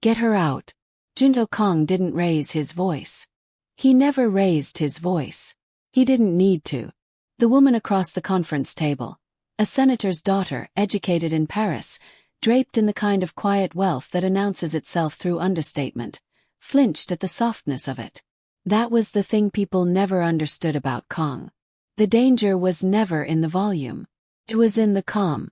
Get her out. Junto Kong didn't raise his voice. He never raised his voice. He didn't need to. The woman across the conference table, a senator's daughter, educated in Paris, draped in the kind of quiet wealth that announces itself through understatement, flinched at the softness of it. That was the thing people never understood about Kong. The danger was never in the volume. It was in the calm.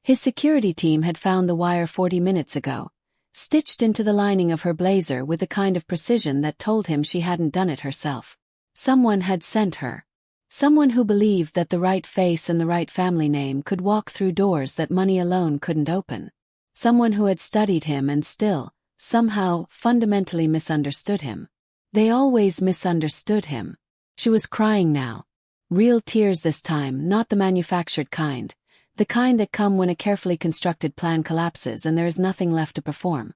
His security team had found the wire 40 minutes ago, stitched into the lining of her blazer with the kind of precision that told him she hadn't done it herself. Someone had sent her. Someone who believed that the right face and the right family name could walk through doors that money alone couldn't open. Someone who had studied him and still, somehow, fundamentally misunderstood him. They always misunderstood him. She was crying now. Real tears this time, not the manufactured kind. The kind that come when a carefully constructed plan collapses and there is nothing left to perform.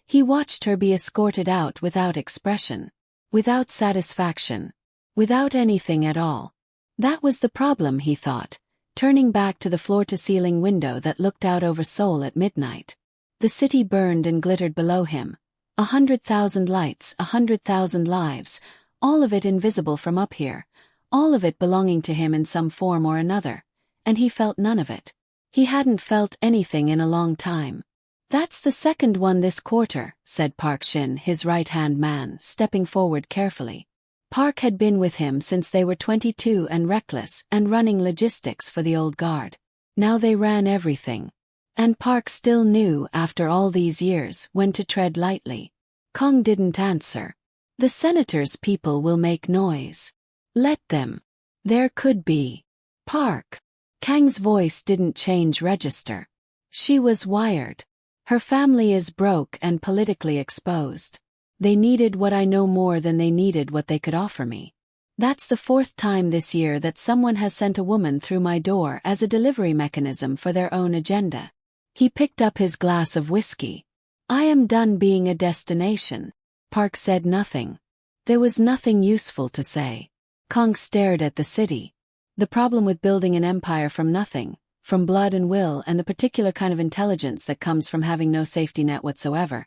He watched her be escorted out without expression, without satisfaction, without anything at all. That was the problem, he thought, turning back to the floor-to-ceiling window that looked out over Seoul at midnight. The city burned and glittered below him. 100,000 lights, 100,000 lives, all of it invisible from up here, all of it belonging to him in some form or another. And he felt none of it. He hadn't felt anything in a long time. That's the second one this quarter, said Park Shin, his right-hand man, stepping forward carefully. Park had been with him since they were 22 and reckless and running logistics for the old guard. Now they ran everything. And Park still knew, after all these years, when to tread lightly. Kong didn't answer. The senator's people will make noise. Let them. There could be. Park. Kang's voice didn't change register. She was wired. Her family is broke and politically exposed. They needed what I know more than they needed what they could offer me. That's the 4th time this year that someone has sent a woman through my door as a delivery mechanism for their own agenda. He picked up his glass of whiskey. I am done being a destination. Park said nothing. There was nothing useful to say. Kong stared at the city. The problem with building an empire from nothing, from blood and will and the particular kind of intelligence that comes from having no safety net whatsoever,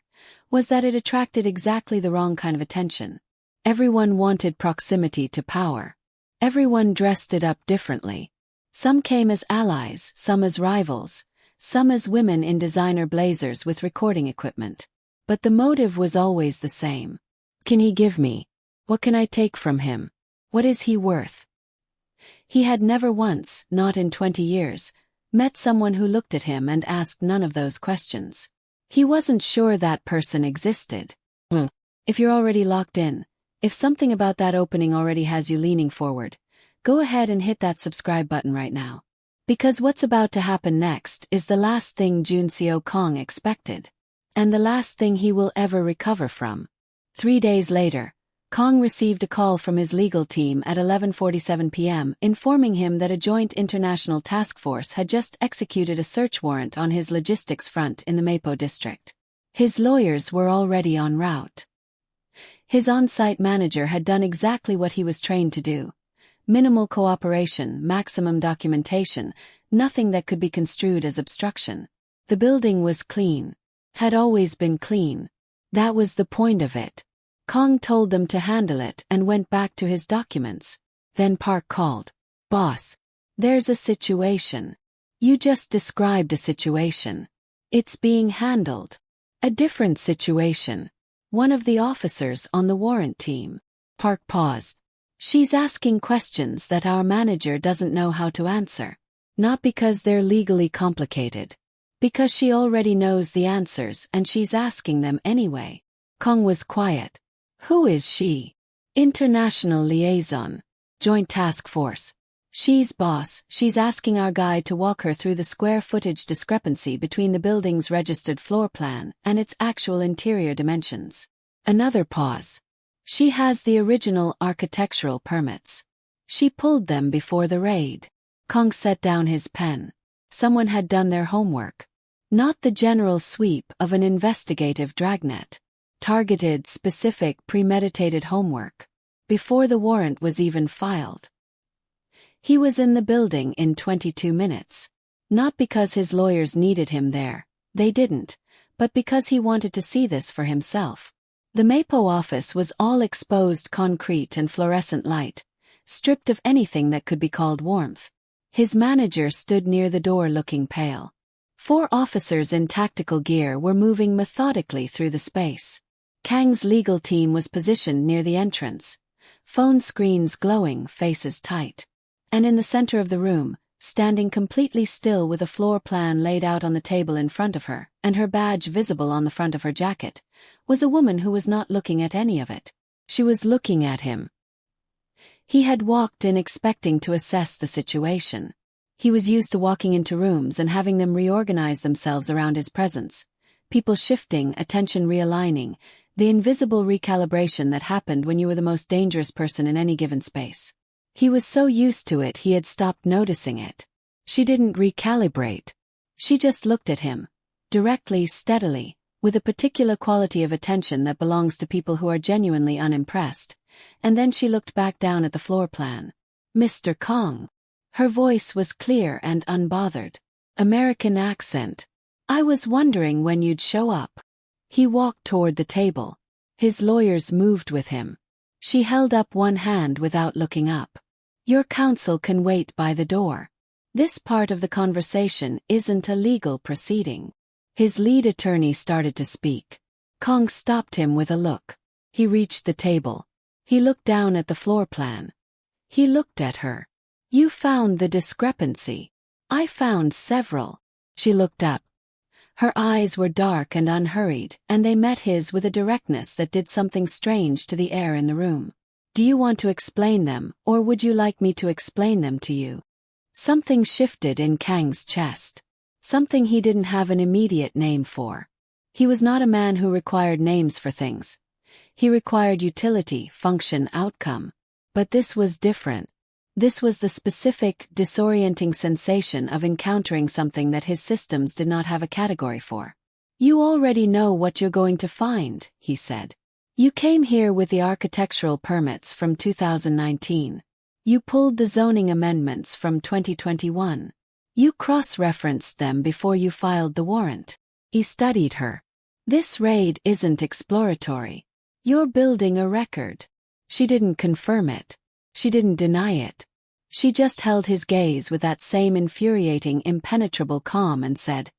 was that it attracted exactly the wrong kind of attention. Everyone wanted proximity to power. Everyone dressed it up differently. Some came as allies, some as rivals, some as women in designer blazers with recording equipment. But the motive was always the same. Can he give me? What can I take from him? What is he worth? He had never once, not in 20 years, met someone who looked at him and asked none of those questions. He wasn't sure that person existed. If you're already locked in, if something about that opening already has you leaning forward, go ahead and hit that subscribe button right now. Because what's about to happen next is the last thing Jun Seo Kong expected. And the last thing he will ever recover from. 3 days later, Kong received a call from his legal team at 11:47 p.m. informing him that a joint international task force had just executed a search warrant on his logistics front in the Mapo district. His lawyers were already en route. His on-site manager had done exactly what he was trained to do. Minimal cooperation, maximum documentation, nothing that could be construed as obstruction. The building was clean. Had always been clean. That was the point of it. Kong told them to handle it and went back to his documents. Then Park called. Boss. There's a situation. You just described a situation. It's being handled. A different situation. One of the officers on the warrant team. Park paused. She's asking questions that our manager doesn't know how to answer. Not because they're legally complicated. Because she already knows the answers and she's asking them anyway. Kong was quiet. Who is she? International Liaison. Joint Task Force. She's boss. She's asking our guy to walk her through the square footage discrepancy between the building's registered floor plan and its actual interior dimensions. Another pause. She has the original architectural permits. She pulled them before the raid. Kong set down his pen. Someone had done their homework. Not the general sweep of an investigative dragnet. Targeted, specific, premeditated homework. Before the warrant was even filed. He was in the building in 22 minutes. Not because his lawyers needed him there. They didn't. but because he wanted to see this for himself. The Mapo office was all exposed concrete and fluorescent light, stripped of anything that could be called warmth. His manager stood near the door looking pale. 4 officers in tactical gear were moving methodically through the space. Kang's legal team was positioned near the entrance, phone screens glowing, faces tight. And in the center of the room, standing completely still with a floor plan laid out on the table in front of her, and her badge visible on the front of her jacket, was a woman who was not looking at any of it. She was looking at him. He had walked in expecting to assess the situation. He was used to walking into rooms and having them reorganize themselves around his presence. People shifting, attention realigning, the invisible recalibration that happened when you were the most dangerous person in any given space. He was so used to it he had stopped noticing it. She didn't recalibrate. She just looked at him, directly, steadily, with a particular quality of attention that belongs to people who are genuinely unimpressed, and then she looked back down at the floor plan. Mr. Kong. Her voice was clear and unbothered. American accent. I was wondering when you'd show up. He walked toward the table. His lawyers moved with him. She held up one hand without looking up. Your counsel can wait by the door. This part of the conversation isn't a legal proceeding. His lead attorney started to speak. Kong stopped him with a look. He reached the table. He looked down at the floor plan. He looked at her. You found the discrepancy. I found several. She looked up. Her eyes were dark and unhurried, and they met his with a directness that did something strange to the air in the room. Do you want to explain them, or would you like me to explain them to you? Something shifted in Kang's chest. Something he didn't have an immediate name for. He was not a man who required names for things. He required utility, function, outcome. But this was different. This was the specific, disorienting sensation of encountering something that his systems did not have a category for. You already know what you're going to find, he said. You came here with the architectural permits from 2019. You pulled the zoning amendments from 2021. You cross-referenced them before you filed the warrant. He studied her. This raid isn't exploratory. You're building a record. She didn't confirm it. She didn't deny it. She just held his gaze with that same infuriating, impenetrable calm and said,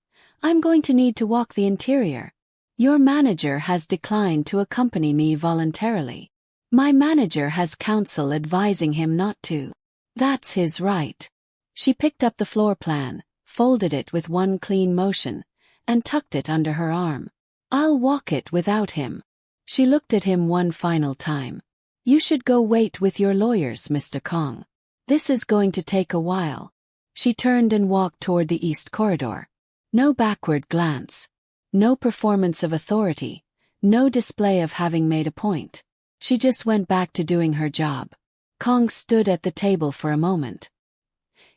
I'm going to need to walk the interior. Your manager has declined to accompany me voluntarily. My manager has counsel advising him not to. That's his right. She picked up the floor plan, folded it with one clean motion, and tucked it under her arm. I'll walk it without him. She looked at him one final time. You should go wait with your lawyers, Mr. Kong. This is going to take a while. She turned and walked toward the east corridor. No backward glance. No performance of authority. No display of having made a point. She just went back to doing her job. Kong stood at the table for a moment.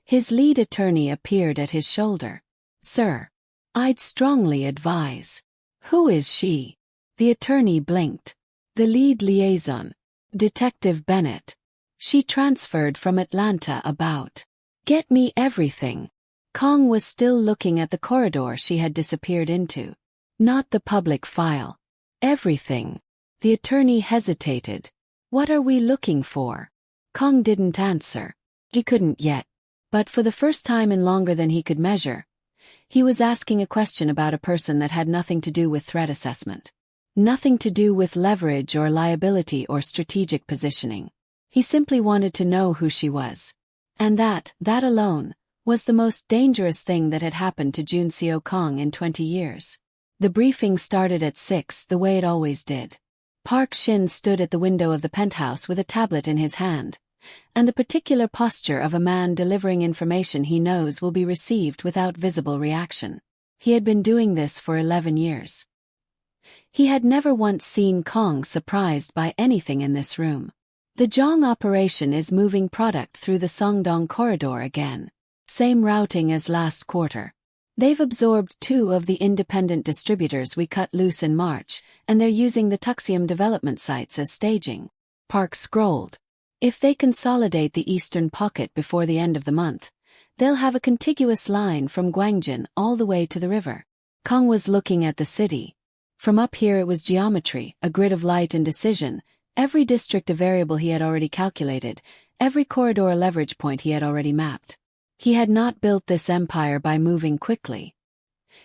His lead attorney appeared at his shoulder. Sir, I'd strongly advise. Who is she? The attorney blinked. The lead liaison. Detective Bennett. She transferred from Atlanta about. Get me everything. Kong was still looking at the corridor she had disappeared into. Not the public file. Everything. The attorney hesitated. What are we looking for? Kong didn't answer. He couldn't yet. But for the first time in longer than he could measure, he was asking a question about a person that had nothing to do with threat assessment. Nothing to do with leverage or liability or strategic positioning. He simply wanted to know who she was. And that alone, was the most dangerous thing that had happened to Jun Seo Kong in 20 years. The briefing started at 6 the way it always did. Park Shin stood at the window of the penthouse with a tablet in his hand, and the particular posture of a man delivering information he knows will be received without visible reaction. He had been doing this for 11 years. He had never once seen Kong surprised by anything in this room. The Zhong operation is moving product through the Songdong corridor again. Same routing as last quarter. They've absorbed 2 of the independent distributors we cut loose in March, and they're using the Tuxium development sites as staging. Park scrolled. If they consolidate the eastern pocket before the end of the month, they'll have a contiguous line from Guangjin all the way to the river. Kong was looking at the city. From up here it was geometry, a grid of light and decision, every district a variable he had already calculated, every corridor a leverage point he had already mapped. He had not built this empire by moving quickly.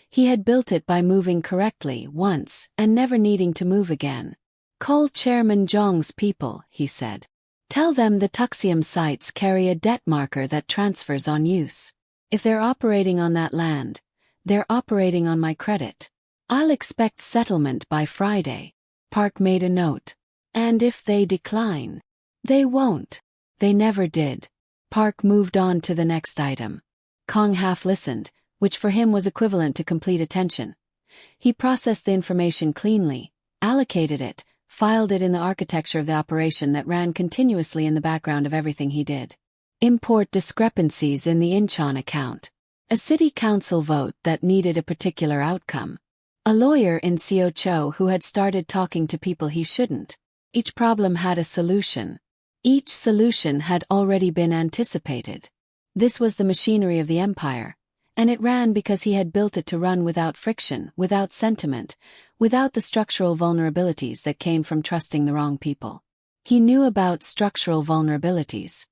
He had built it by moving correctly once and never needing to move again. "Call Chairman Zhong's people," he said. "Tell them the Tuxium sites carry a debt marker that transfers on use. If they're operating on that land, they're operating on my credit. I'll expect settlement by Friday." Park made a note. "And if they decline?" "They won't. They never did." Park moved on to the next item. Kong half listened, which for him was equivalent to complete attention. He processed the information cleanly, allocated it, filed it in the architecture of the operation that ran continuously in the background of everything he did. Import discrepancies in the Incheon account. A city council vote that needed a particular outcome. A lawyer in Seoul-Noir who had started talking to people he shouldn't. Each problem had a solution. Each solution had already been anticipated. This was the machinery of the empire, and it ran because he had built it to run without friction, without sentiment, without the structural vulnerabilities that came from trusting the wrong people. He knew about structural vulnerabilities.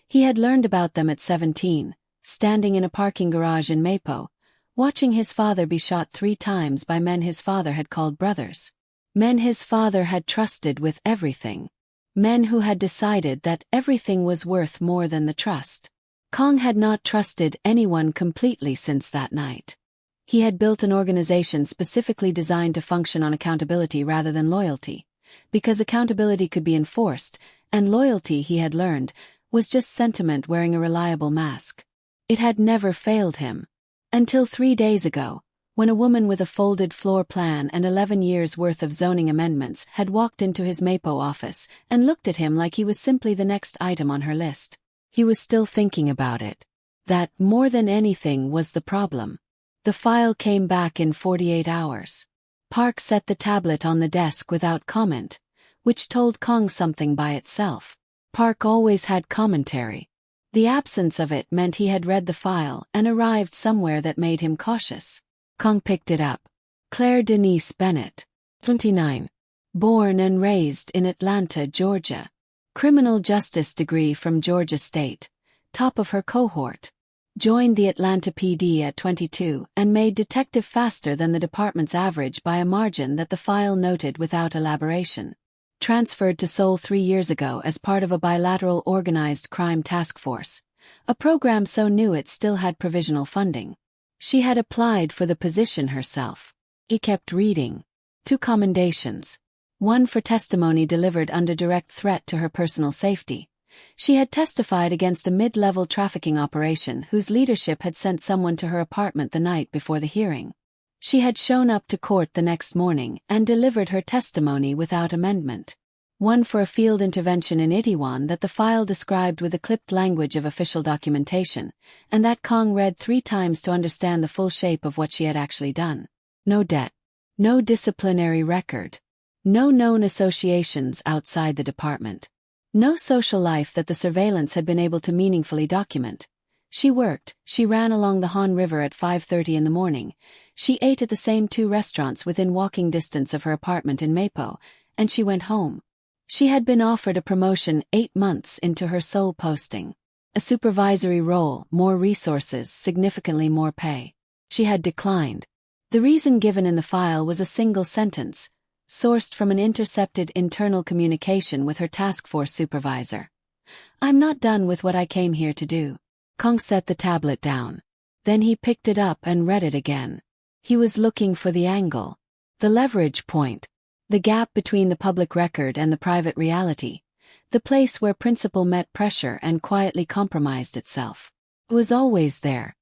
He had learned about them at 17, standing in a parking garage in Mapo, watching his father be shot 3 times by men his father had called brothers. Men his father had trusted with everything. Men who had decided that everything was worth more than the trust. Kong had not trusted anyone completely since that night. He had built an organization specifically designed to function on accountability rather than loyalty, because accountability could be enforced, and loyalty, he had learned, was just sentiment wearing a reliable mask. It had never failed him. Until 3 days ago, when a woman with a folded floor plan and 11 years' worth of zoning amendments had walked into his Mapo office and looked at him like he was simply the next item on her list. He was still thinking about it. That, more than anything, was the problem. The file came back in 48 hours. Park set the tablet on the desk without comment, which told Kong something by itself. Park always had commentary. The absence of it meant he had read the file and arrived somewhere that made him cautious. Kong picked it up. Claire Denise Bennett, 29. Born and raised in Atlanta, Georgia. Criminal justice degree from Georgia State. Top of her cohort. Joined the Atlanta PD at 22 and made detective faster than the department's average by a margin that the file noted without elaboration. Transferred to Seoul 3 years ago as part of a bilateral organized crime task force, a program so new it still had provisional funding. She had applied for the position herself. He kept reading. 2 commendations. 1 for testimony delivered under direct threat to her personal safety. She had testified against a mid-level trafficking operation whose leadership had sent someone to her apartment the night before the hearing. She had shown up to court the next morning and delivered her testimony without amendment. 1 for a field intervention in Itaewon that the file described with the clipped language of official documentation, and that Kong read 3 times to understand the full shape of what she had actually done. No debt. No disciplinary record. No known associations outside the department. No social life that the surveillance had been able to meaningfully document. She worked, she ran along the Han River at 5:30 in the morning, she ate at the same 2 restaurants within walking distance of her apartment in Mapo, and she went home. She had been offered a promotion 8 months into her Seoul posting. A supervisory role, more resources, significantly more pay. She had declined. The reason given in the file was a single sentence, sourced from an intercepted internal communication with her task force supervisor. "I'm not done with what I came here to do." Kong set the tablet down. Then he picked it up and read it again. He was looking for the angle. The leverage point. The gap between the public record and the private reality. The place where principle met pressure and quietly compromised itself. It was always there.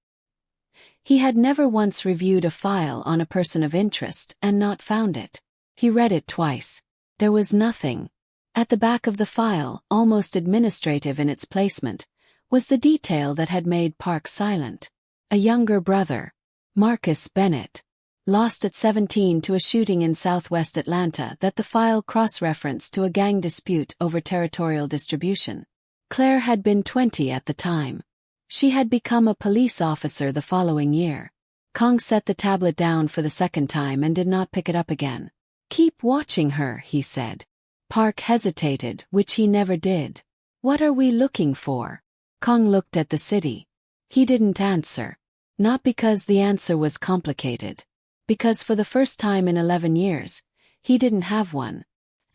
He had never once reviewed a file on a person of interest and not found it. He read it twice. There was nothing. At the back of the file, almost administrative in its placement, was the detail that had made Park silent. A younger brother, Marcus Bennett, lost at 17 to a shooting in southwest Atlanta that the file cross-referenced to a gang dispute over territorial distribution. Claire had been 20 at the time. She had become a police officer the following year. Kong set the tablet down for the second time and did not pick it up again. "Keep watching her," he said. Park hesitated, which he never did. "What are we looking for?" Kong looked at the city. He didn't answer. Not because the answer was complicated. Because for the first time in 11 years, he didn't have one.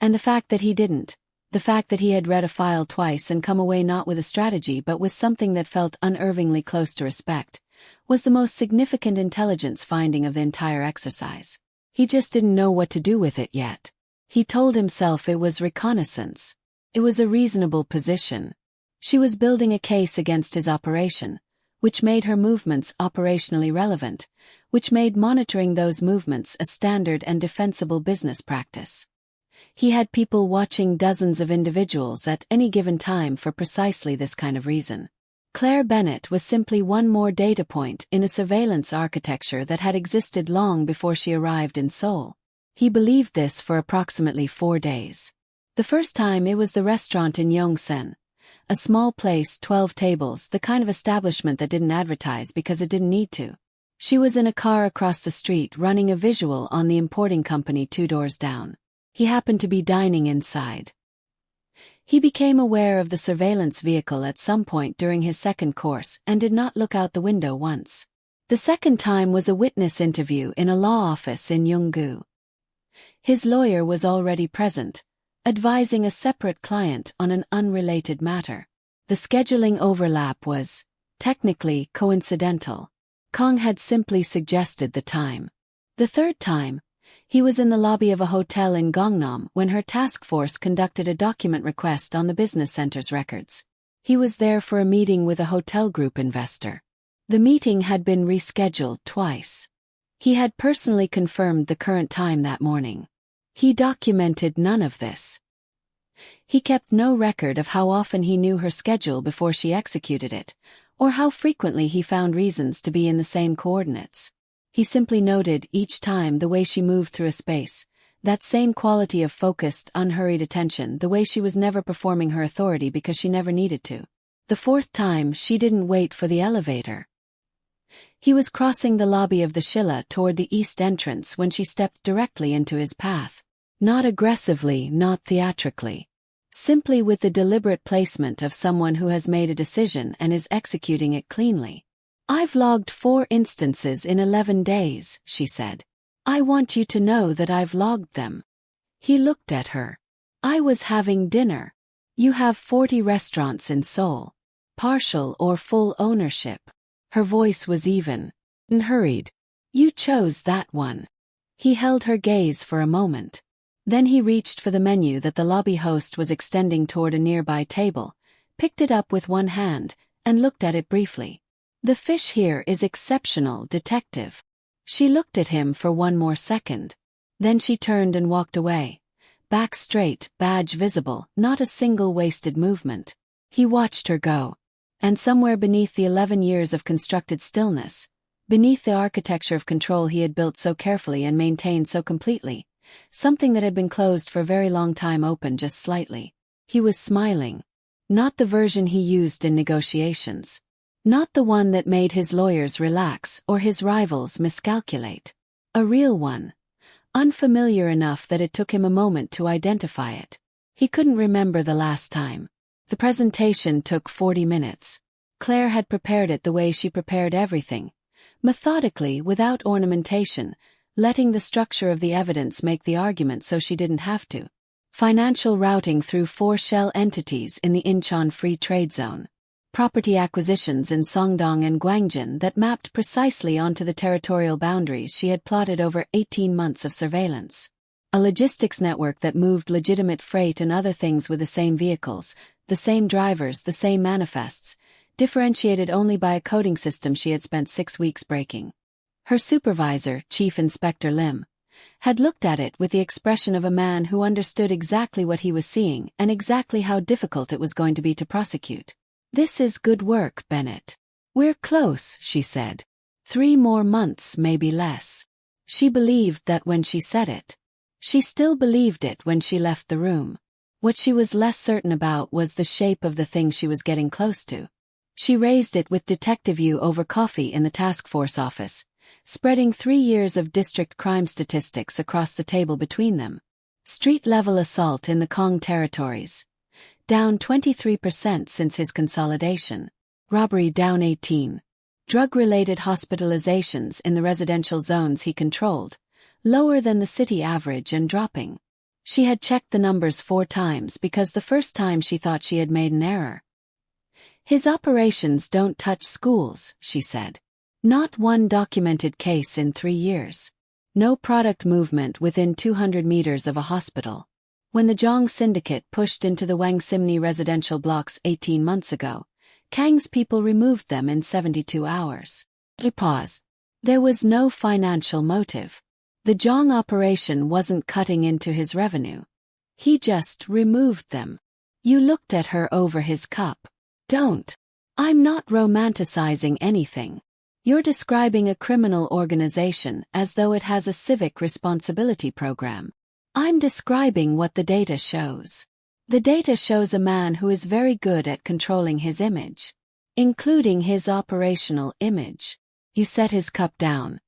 And the fact that he didn't, the fact that he had read a file twice and come away not with a strategy but with something that felt unervingly close to respect, was the most significant intelligence finding of the entire exercise. He just didn't know what to do with it yet. He told himself it was reconnaissance. It was a reasonable position. She was building a case against his operation, which made her movements operationally relevant, which made monitoring those movements a standard and defensible business practice. He had people watching dozens of individuals at any given time for precisely this kind of reason. Claire Bennett was simply one more data point in a surveillance architecture that had existed long before she arrived in Seoul. He believed this for approximately 4 days. The first time it was the restaurant in Yongsan. A small place, 12 tables, the kind of establishment that didn't advertise because it didn't need to. She was in a car across the street running a visual on the importing company 2 doors down. He happened to be dining inside. He became aware of the surveillance vehicle at some point during his second course and did not look out the window once. The second time was a witness interview in a law office in Yonggu. His lawyer was already present, advising a separate client on an unrelated matter. The scheduling overlap was, technically, coincidental. Kong had simply suggested the time. The third time, he was in the lobby of a hotel in Gangnam when her task force conducted a document request on the business center's records. He was there for a meeting with a hotel group investor. The meeting had been rescheduled twice. He had personally confirmed the current time that morning. He documented none of this. He kept no record of how often he knew her schedule before she executed it, or how frequently he found reasons to be in the same coordinates. He simply noted each time the way she moved through a space, that same quality of focused, unhurried attention, the way she was never performing her authority because she never needed to. The fourth time, she didn't wait for the elevator. He was crossing the lobby of the Shilla toward the east entrance when she stepped directly into his path. Not aggressively, not theatrically. Simply with the deliberate placement of someone who has made a decision and is executing it cleanly. "I've logged 4 instances in 11 days, she said. "I want you to know that I've logged them." He looked at her. "I was having dinner. You have 40 restaurants in Seoul. Partial or full ownership." Her voice was even and hurried. "You chose that one." He held her gaze for a moment. Then he reached for the menu that the lobby host was extending toward a nearby table, picked it up with one hand, and looked at it briefly. "The fish here is exceptional, detective." She looked at him for one more second. Then she turned and walked away. Back straight, badge visible, not a single wasted movement. He watched her go. And somewhere beneath the 11 years of constructed stillness, beneath the architecture of control he had built so carefully and maintained so completely, something that had been closed for a very long time opened just slightly. He was smiling. Not the version he used in negotiations. Not the one that made his lawyers relax or his rivals miscalculate. A real one. Unfamiliar enough that it took him a moment to identify it. He couldn't remember the last time. The presentation took 40 minutes. Claire had prepared it the way she prepared everything. Methodically, without ornamentation, letting the structure of the evidence make the argument so she didn't have to. Financial routing through 4 shell entities in the Incheon Free Trade Zone. Property acquisitions in Songdong and Gwangjin that mapped precisely onto the territorial boundaries she had plotted over 18 months of surveillance. A logistics network that moved legitimate freight and other things with the same vehicles, the same drivers, the same manifests, differentiated only by a coding system she had spent 6 weeks breaking. Her supervisor, Chief Inspector Lim, had looked at it with the expression of a man who understood exactly what he was seeing and exactly how difficult it was going to be to prosecute. "This is good work, Bennett. We're close," she said. 3 more months, maybe less." She believed that when she said it. She still believed it when she left the room. What she was less certain about was the shape of the thing she was getting close to. She raised it with detective you over coffee in the task force office, spreading 3 years of district crime statistics across the table between them. Street-level assault in the Kong territories, down 23% since his consolidation. Robbery down 18%. Drug-related hospitalizations in the residential zones he controlled, lower than the city average and dropping. She had checked the numbers 4 times because the first time she thought she had made an error. His operations don't touch schools, she said. Not one documented case in 3 years. No product movement within 200 meters of a hospital. When the Zhang syndicate pushed into the Wang Simni residential blocks 18 months ago, Kang's people removed them in 72 hours. There was no financial motive. The Zhang operation wasn't cutting into his revenue. He just removed them. You looked at her over his cup. Don't. I'm not romanticizing anything. You're describing a criminal organization as though it has a civic responsibility program. I'm describing what the data shows. The data shows a man who is very good at controlling his image, including his operational image. You set his cup down.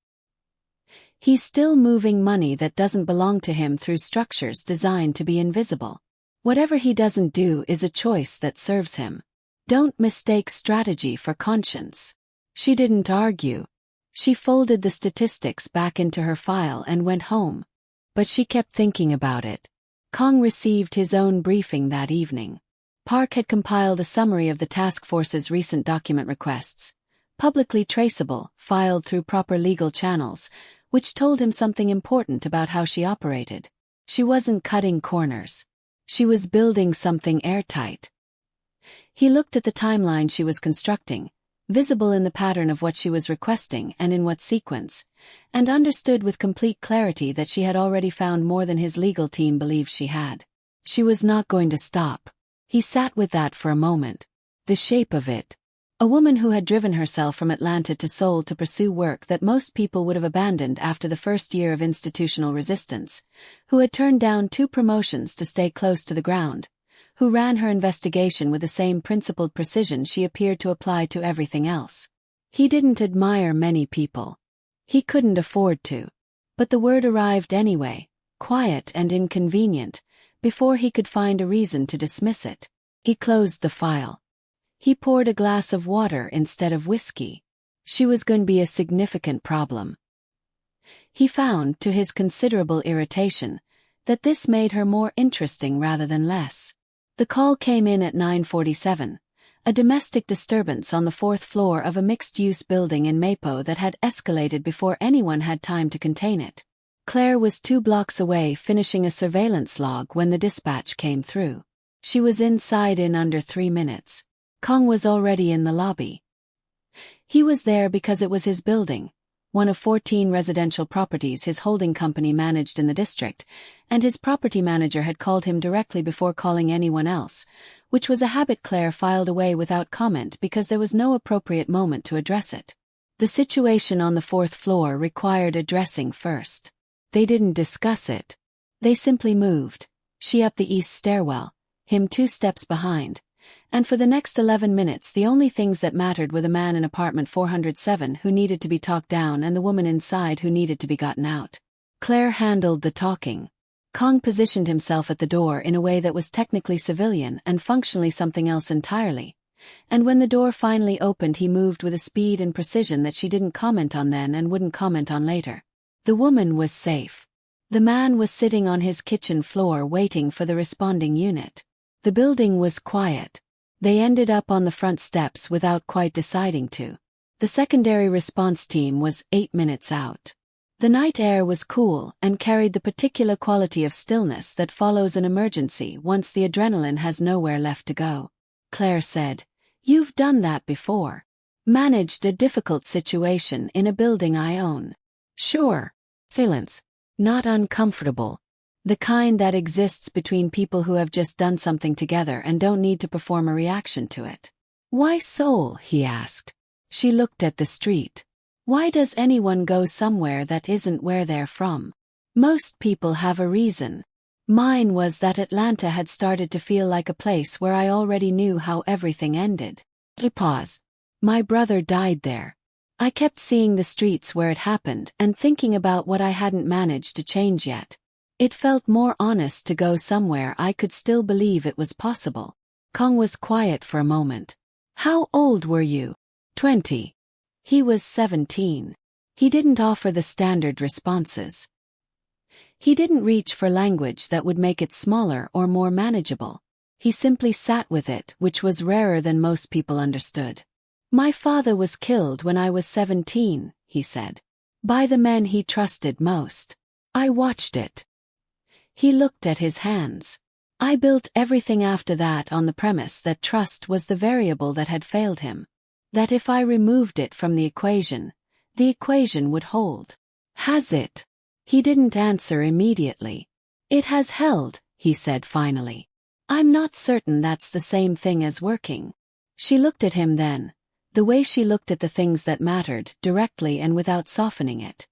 He's still moving money that doesn't belong to him through structures designed to be invisible. Whatever he doesn't do is a choice that serves him. Don't mistake strategy for conscience. She didn't argue. She folded the statistics back into her file and went home. But she kept thinking about it. Kong received his own briefing that evening. Park had compiled a summary of the task force's recent document requests, publicly traceable, filed through proper legal channels, which told him something important about how she operated. She wasn't cutting corners. She was building something airtight. He looked at the timeline she was constructing, visible in the pattern of what she was requesting and in what sequence, and understood with complete clarity that she had already found more than his legal team believed she had. She was not going to stop. He sat with that for a moment. The shape of it. A woman who had driven herself from Atlanta to Seoul to pursue work that most people would have abandoned after the first year of institutional resistance, who had turned down 2 promotions to stay close to the ground, who ran her investigation with the same principled precision she appeared to apply to everything else. He didn't admire many people. He couldn't afford to. But the word arrived anyway, quiet and inconvenient, before he could find a reason to dismiss it. He closed the file. He poured a glass of water instead of whiskey. She was going to be a significant problem. He found, to his considerable irritation, that this made her more interesting rather than less. The call came in at 9:47, a domestic disturbance on the 4th floor of a mixed-use building in Mapo that had escalated before anyone had time to contain it. Claire was 2 blocks away finishing a surveillance log when the dispatch came through. She was inside in under 3 minutes. Kong was already in the lobby. He was there because it was his building, one of 14 residential properties his holding company managed in the district, and his property manager had called him directly before calling anyone else, which was a habit Claire filed away without comment because there was no appropriate moment to address it. The situation on the 4th floor required addressing first. They didn't discuss it. They simply moved, she up the east stairwell, him 2 steps behind. And for the next 11 minutes the only things that mattered were the man in apartment 407 who needed to be talked down and the woman inside who needed to be gotten out. Claire handled the talking. Kong positioned himself at the door in a way that was technically civilian and functionally something else entirely. And when the door finally opened he moved with a speed and precision that she didn't comment on then and wouldn't comment on later. The woman was safe. The man was sitting on his kitchen floor waiting for the responding unit. The building was quiet. They ended up on the front steps without quite deciding to. The secondary response team was 8 minutes out. The night air was cool and carried the particular quality of stillness that follows an emergency once the adrenaline has nowhere left to go. Claire said, "You've done that before. Managed a difficult situation in a building I own." "Sure." Silence. "Not uncomfortable. The kind that exists between people who have just done something together and don't need to perform a reaction to it." "Why Seoul?" he asked. She looked at the street. "Why does anyone go somewhere that isn't where they're from? Most people have a reason. Mine was that Atlanta had started to feel like a place where I already knew how everything ended." He paused. "My brother died there. I kept seeing the streets where it happened and thinking about what I hadn't managed to change yet. It felt more honest to go somewhere I could still believe it was possible. Kong was quiet for a moment. How old were you? 20. He was 17. He didn't offer the standard responses. He didn't reach for language that would make it smaller or more manageable. He simply sat with it, which was rarer than most people understood. My father was killed when I was 17, he said. By the men he trusted most. I watched it. He looked at his hands. I built everything after that on the premise that trust was the variable that had failed him. That if I removed it from the equation would hold. Has it? He didn't answer immediately. It has held, he said finally. I'm not certain that's the same thing as working. She looked at him then, the way she looked at the things that mattered, directly and without softening it.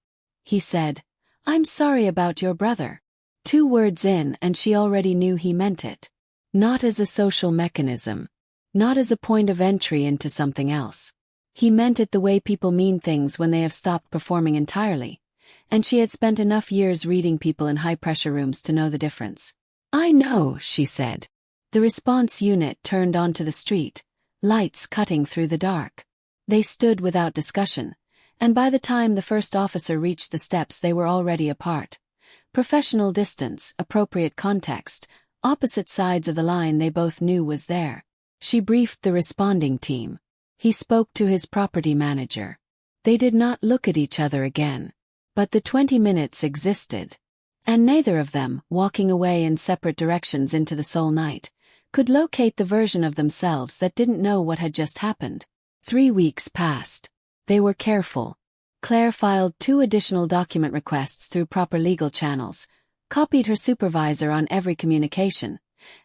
He said, I'm sorry about your brother. 2 words in and she already knew he meant it. Not as a social mechanism. Not as a point of entry into something else. He meant it the way people mean things when they have stopped performing entirely. And she had spent enough years reading people in high-pressure rooms to know the difference. I know, she said. The response unit turned onto the street, lights cutting through the dark. They stood without discussion, and by the time the first officer reached the steps they were already apart. Professional distance, appropriate context, opposite sides of the line they both knew was there. She briefed the responding team. He spoke to his property manager. They did not look at each other again. But the 20 minutes existed. And neither of them, walking away in separate directions into the Seoul night, could locate the version of themselves that didn't know what had just happened. 3 weeks passed. They were careful. Claire filed 2 additional document requests through proper legal channels, copied her supervisor on every communication,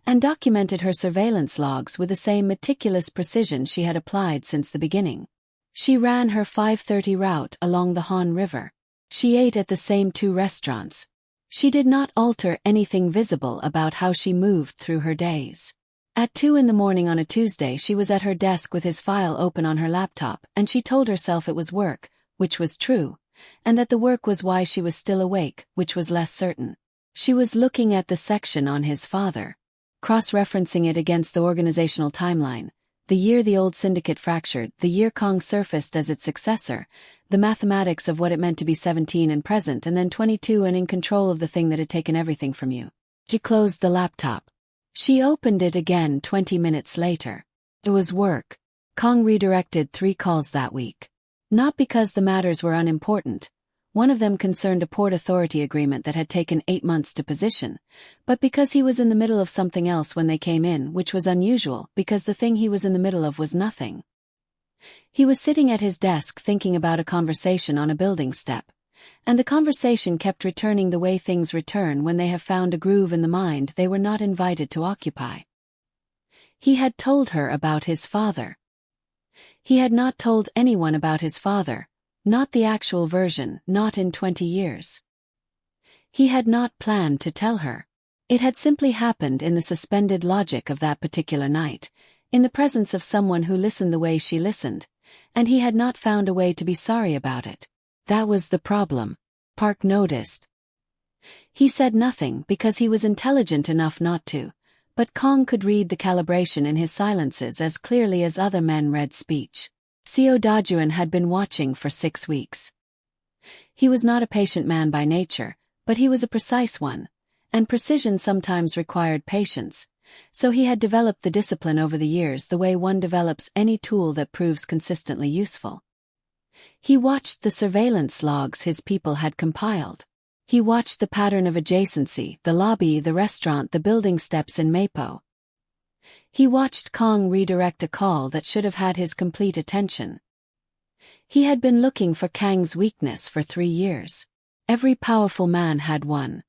and documented her surveillance logs with the same meticulous precision she had applied since the beginning. She ran her 5:30 route along the Han River. She ate at the same 2 restaurants. She did not alter anything visible about how she moved through her days. At 2 in the morning on a Tuesday she was at her desk with his file open on her laptop, and she told herself it was work, which was true, and that the work was why she was still awake, which was less certain. She was looking at the section on his father, cross-referencing it against the organizational timeline, the year the old syndicate fractured, the year Kong surfaced as its successor, the mathematics of what it meant to be 17 and present and then 22 and in control of the thing that had taken everything from you. She closed the laptop. She opened it again 20 minutes later. It was work. Kong redirected 3 calls that week. Not because the matters were unimportant. One of them concerned a Port Authority agreement that had taken 8 months to position, but because he was in the middle of something else when they came in, which was unusual because the thing he was in the middle of was nothing. He was sitting at his desk thinking about a conversation on a building step, and the conversation kept returning the way things return when they have found a groove in the mind they were not invited to occupy. He had told her about his father. He had not told anyone about his father. Not the actual version, not in 20 years. He had not planned to tell her. It had simply happened in the suspended logic of that particular night, in the presence of someone who listened the way she listened, and he had not found a way to be sorry about it. That was the problem. Park noticed. He said nothing because he was intelligent enough not to, but Kong could read the calibration in his silences as clearly as other men read speech. Seoul-Noir had been watching for 6 weeks. He was not a patient man by nature, but he was a precise one, and precision sometimes required patience, so he had developed the discipline over the years the way one develops any tool that proves consistently useful. He watched the surveillance logs his people had compiled. He watched the pattern of adjacency, the lobby, the restaurant, the building steps in Mapo. He watched Kong redirect a call that should have had his complete attention. He had been looking for Kang's weakness for 3 years. Every powerful man had one.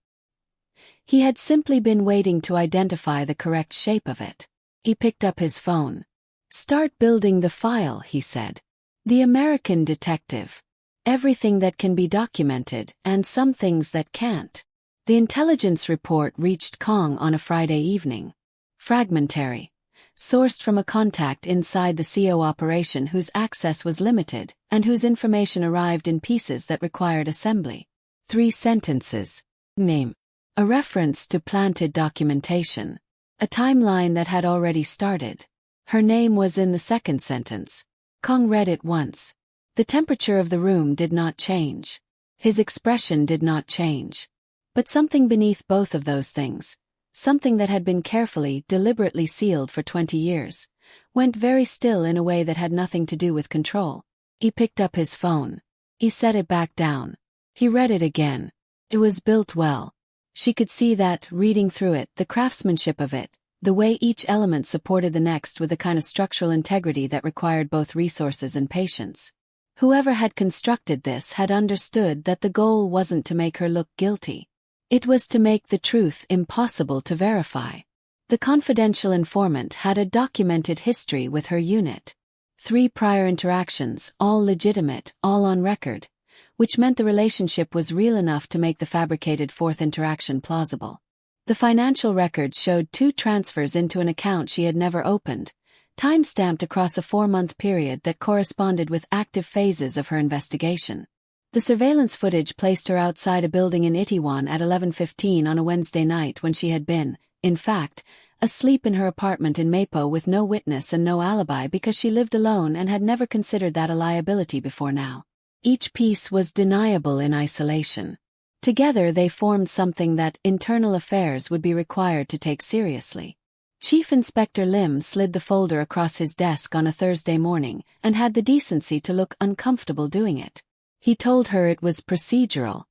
He had simply been waiting to identify the correct shape of it. He picked up his phone. "Start building the file," he said. "The American detective. Everything that can be documented, and some things that can't." The intelligence report reached Kong on a Friday evening. Fragmentary. sourced from a contact inside the CO operation whose access was limited and whose information arrived in pieces that required assembly. 3 sentences. Name. A reference to planted documentation. A timeline that had already started. Her name was in the second sentence. Kong read it once. The temperature of the room did not change. His expression did not change. But something beneath both of those things, something that had been carefully, deliberately sealed for 20 years, went very still in a way that had nothing to do with control. He picked up his phone. He set it back down. He read it again. It was built well. She could see that, reading through it, the craftsmanship of it, the way each element supported the next with a kind of structural integrity that required both resources and patience. Whoever had constructed this had understood that the goal wasn't to make her look guilty. It was to make the truth impossible to verify. The confidential informant had a documented history with her unit. 3 prior interactions, all legitimate, all on record, which meant the relationship was real enough to make the fabricated 4th interaction plausible. The financial records showed 2 transfers into an account she had never opened, time-stamped across a 4-month period that corresponded with active phases of her investigation. The surveillance footage placed her outside a building in Itaewon at 11:15 on a Wednesday night when she had been, in fact, asleep in her apartment in Mapo with no witness and no alibi because she lived alone and had never considered that a liability before now. Each piece was deniable in isolation. Together they formed something that internal affairs would be required to take seriously. Chief Inspector Lim slid the folder across his desk on a Thursday morning and had the decency to look uncomfortable doing it. He told her it was procedural.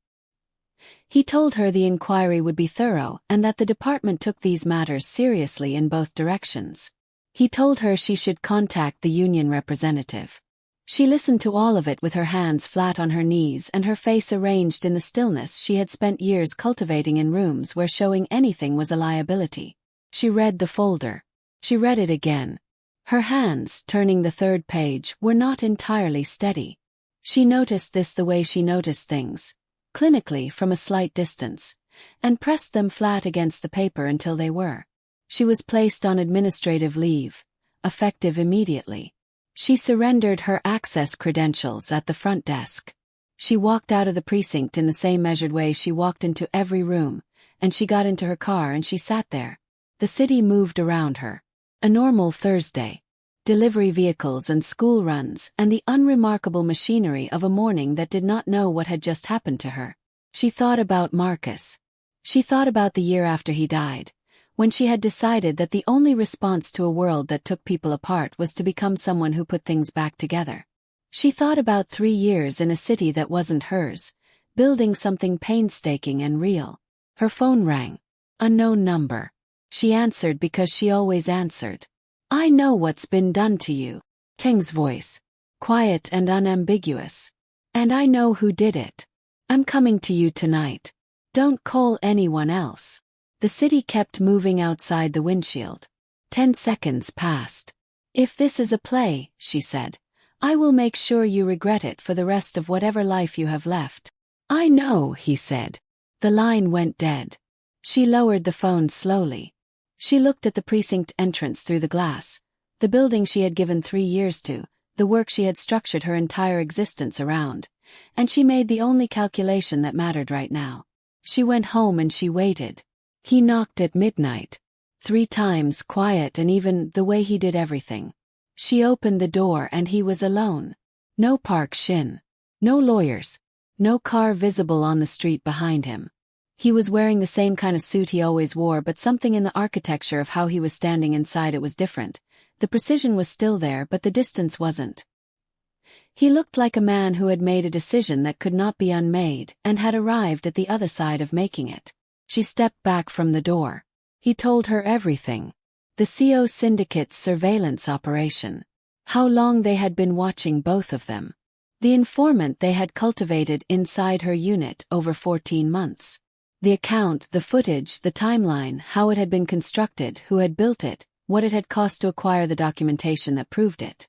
He told her the inquiry would be thorough and that the department took these matters seriously in both directions. He told her she should contact the union representative. She listened to all of it with her hands flat on her knees and her face arranged in the stillness she had spent years cultivating in rooms where showing anything was a liability. She read the folder. She read it again. Her hands, turning the 3rd page, were not entirely steady. She noticed this the way she noticed things, clinically from a slight distance, and pressed them flat against the paper until they were. She was placed on administrative leave, effective immediately. She surrendered her access credentials at the front desk. She walked out of the precinct in the same measured way she walked into every room, and she got into her car and she sat there. The city moved around her. A normal Thursday. Delivery vehicles and school runs and the unremarkable machinery of a morning that did not know what had just happened to her. She thought about Marcus. She thought about the year after he died, when she had decided that the only response to a world that took people apart was to become someone who put things back together. She thought about 3 years in a city that wasn't hers, building something painstaking and real. Her phone rang. Unknown number. She answered because she always answered. "I know what's been done to you." King's voice. Quiet and unambiguous. "And I know who did it. I'm coming to you tonight. Don't call anyone else." The city kept moving outside the windshield. 10 seconds passed. "If this is a play," she said, "I will make sure you regret it for the rest of whatever life you have left." "I know," he said. The line went dead. She lowered the phone slowly. She looked at the precinct entrance through the glass, the building she had given 3 years to, the work she had structured her entire existence around, and she made the only calculation that mattered right now. She went home and she waited. He knocked at midnight. 3 times, quiet and even the way he did everything. She opened the door and he was alone. No Park Shin. No lawyers. No car visible on the street behind him. He was wearing the same kind of suit he always wore, but something in the architecture of how he was standing inside it was different. The precision was still there, but the distance wasn't. He looked like a man who had made a decision that could not be unmade and had arrived at the other side of making it. She stepped back from the door. He told her everything. The CO syndicate's surveillance operation. How long they had been watching both of them. The informant they had cultivated inside her unit over 14 months. The account, the footage, the timeline, how it had been constructed, who had built it, what it had cost to acquire the documentation that proved it.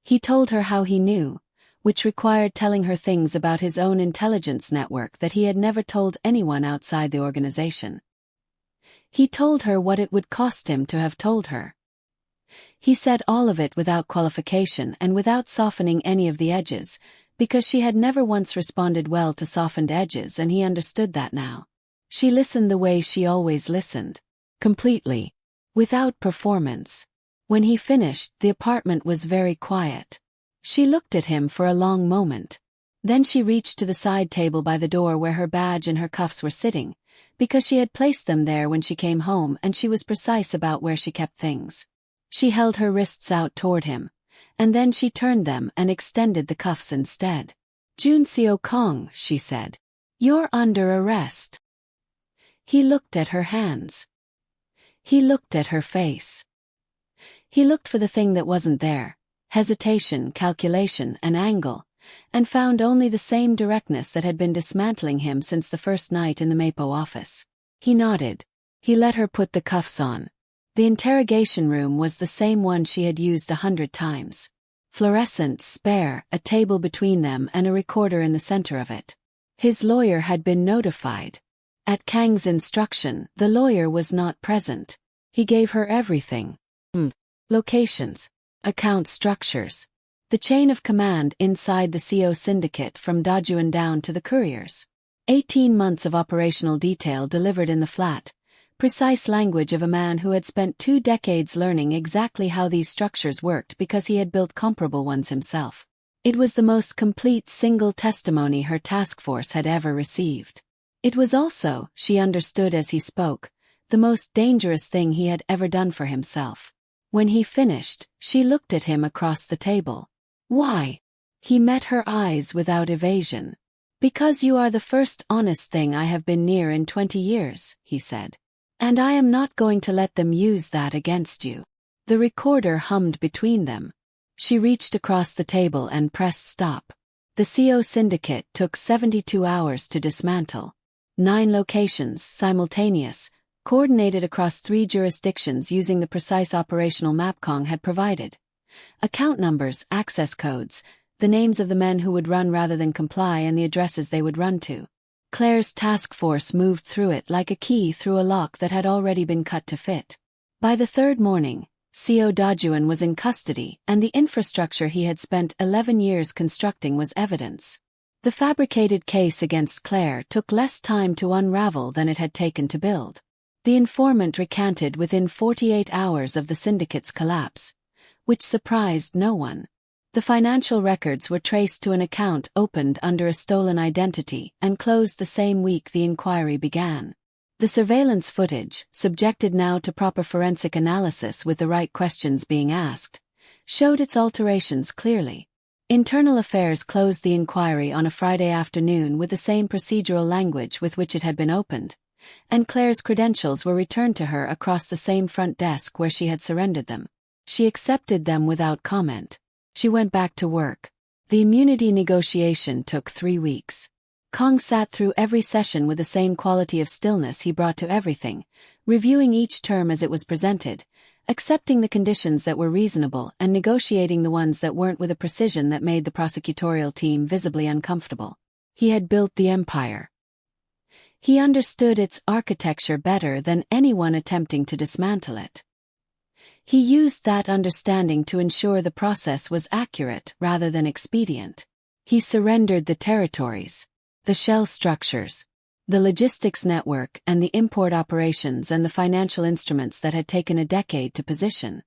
He told her how he knew, which required telling her things about his own intelligence network that he had never told anyone outside the organization. He told her what it would cost him to have told her. He said all of it without qualification and without softening any of the edges, because she had never once responded well to softened edges, and he understood that now. She listened the way she always listened. Completely. Without performance. When he finished, the apartment was very quiet. She looked at him for a long moment. Then she reached to the side table by the door where her badge and her cuffs were sitting, because she had placed them there when she came home and she was precise about where she kept things. She held her wrists out toward him, and then she turned them and extended the cuffs instead. "Jun Seo-Kong," she said. "You're under arrest." He looked at her hands. He looked at her face. He looked for the thing that wasn't there, hesitation, calculation, and angle, and found only the same directness that had been dismantling him since the first night in the Mapo office. He nodded. He let her put the cuffs on. The interrogation room was the same one she had used 100 times. Fluorescent, spare, a table between them and a recorder in the center of it. His lawyer had been notified. At Kang's instruction, the lawyer was not present. He gave her everything. Locations. Account structures. The chain of command inside the CO syndicate from Dajuan down to the couriers. 18 months of operational detail delivered in the flat. Precise language of a man who had spent 2 decades learning exactly how these structures worked because he had built comparable ones himself. It was the most complete single testimony her task force had ever received. It was also, she understood as he spoke, the most dangerous thing he had ever done for himself. When he finished, she looked at him across the table. "Why?" He met her eyes without evasion. "Because you are the first honest thing I have been near in 20 years, he said. "And I am not going to let them use that against you." The recorder hummed between them. She reached across the table and pressed stop. The CO syndicate took 72 hours to dismantle. 9 locations, simultaneous, coordinated across 3 jurisdictions using the precise operational map Kong had provided. Account numbers, access codes, the names of the men who would run rather than comply, and the addresses they would run to. Claire's task force moved through it like a key through a lock that had already been cut to fit. By the 3rd morning, CO Dajuan was in custody, and the infrastructure he had spent 11 years constructing was evidence. The fabricated case against Claire took less time to unravel than it had taken to build. The informant recanted within 48 hours of the syndicate's collapse, which surprised no one. The financial records were traced to an account opened under a stolen identity and closed the same week the inquiry began. The surveillance footage, subjected now to proper forensic analysis with the right questions being asked, showed its alterations clearly. Internal Affairs closed the inquiry on a Friday afternoon with the same procedural language with which it had been opened, and Claire's credentials were returned to her across the same front desk where she had surrendered them. She accepted them without comment. She went back to work. The immunity negotiation took 3 weeks. Kong sat through every session with the same quality of stillness he brought to everything, reviewing each term as it was presented, accepting the conditions that were reasonable and negotiating the ones that weren't with a precision that made the prosecutorial team visibly uncomfortable. He had built the empire. He understood its architecture better than anyone attempting to dismantle it. He used that understanding to ensure the process was accurate rather than expedient. He surrendered the territories, the shell structures, the logistics network and the import operations and the financial instruments that had taken a decade to position.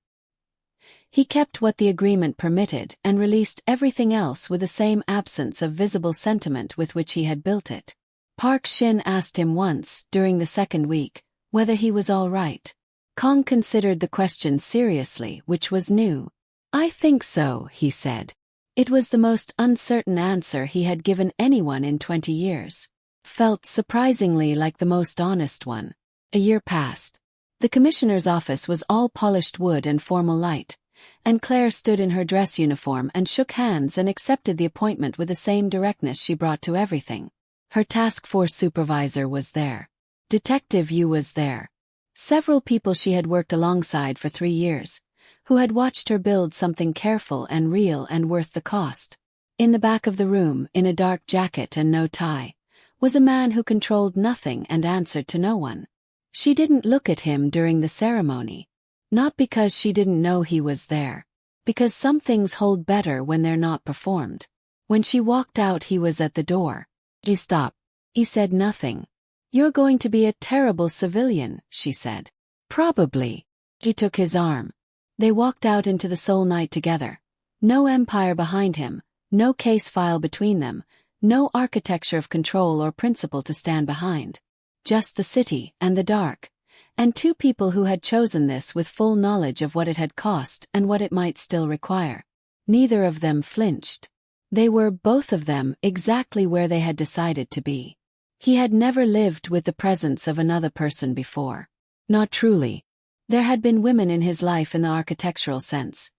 He kept what the agreement permitted and released everything else with the same absence of visible sentiment with which he had built it. Park Shin asked him once, during the 2nd week, whether he was all right. Kong considered the question seriously, which was new. "I think so," he said. It was the most uncertain answer he had given anyone in 20 years. Felt surprisingly like the most honest one. A year passed. The commissioner's office was all polished wood and formal light, and Claire stood in her dress uniform and shook hands and accepted the appointment with the same directness she brought to everything. Her task force supervisor was there. Detective Yu was there. Several people she had worked alongside for 3 years, who had watched her build something careful and real and worth the cost. In the back of the room, in a dark jacket and no tie, was a man who controlled nothing and answered to no one. She didn't look at him during the ceremony. Not because she didn't know he was there. Because some things hold better when they're not performed. When she walked out, he was at the door. He stopped. He said nothing. "You're going to be a terrible civilian," she said. "Probably." He took his arm. They walked out into the Seoul night together. No empire behind him, no case file between them, no architecture of control or principle to stand behind. Just the city and the dark. And two people who had chosen this with full knowledge of what it had cost and what it might still require. Neither of them flinched. They were, both of them, exactly where they had decided to be. He had never lived with the presence of another person before. Not truly. There had been women in his life in the architectural sense,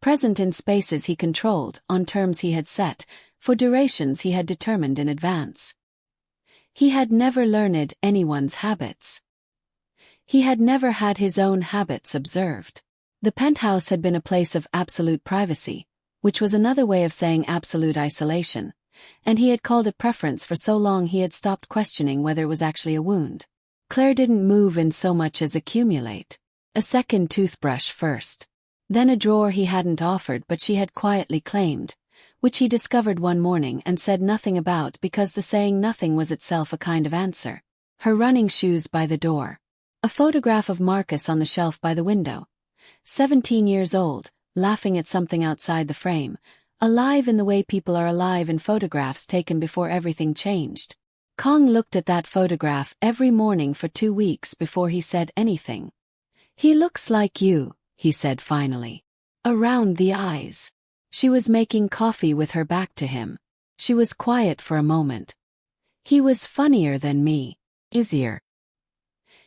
present in spaces he controlled, on terms he had set, for durations he had determined in advance. He had never learned anyone's habits. He had never had his own habits observed. The penthouse had been a place of absolute privacy, which was another way of saying absolute isolation, and he had called it preference for so long he had stopped questioning whether it was actually a wound. Claire didn't move in so much as accumulate. A second toothbrush first. Then a drawer he hadn't offered but she had quietly claimed, which he discovered one morning and said nothing about because the saying nothing was itself a kind of answer. Her running shoes by the door. A photograph of Marcus on the shelf by the window. 17 years old, laughing at something outside the frame, alive in the way people are alive in photographs taken before everything changed. Kong looked at that photograph every morning for 2 weeks before he said anything. "He looks like you," he said finally. Around the eyes. She was making coffee with her back to him. She was quiet for a moment. "He was funnier than me. Easier.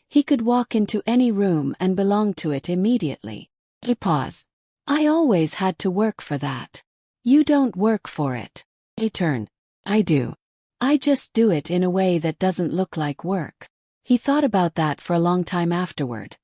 He could walk into any room and belong to it immediately." He paused. "I always had to work for that. You don't work for it." He turned. "I do. I just do it in a way that doesn't look like work." He thought about that for a long time afterward.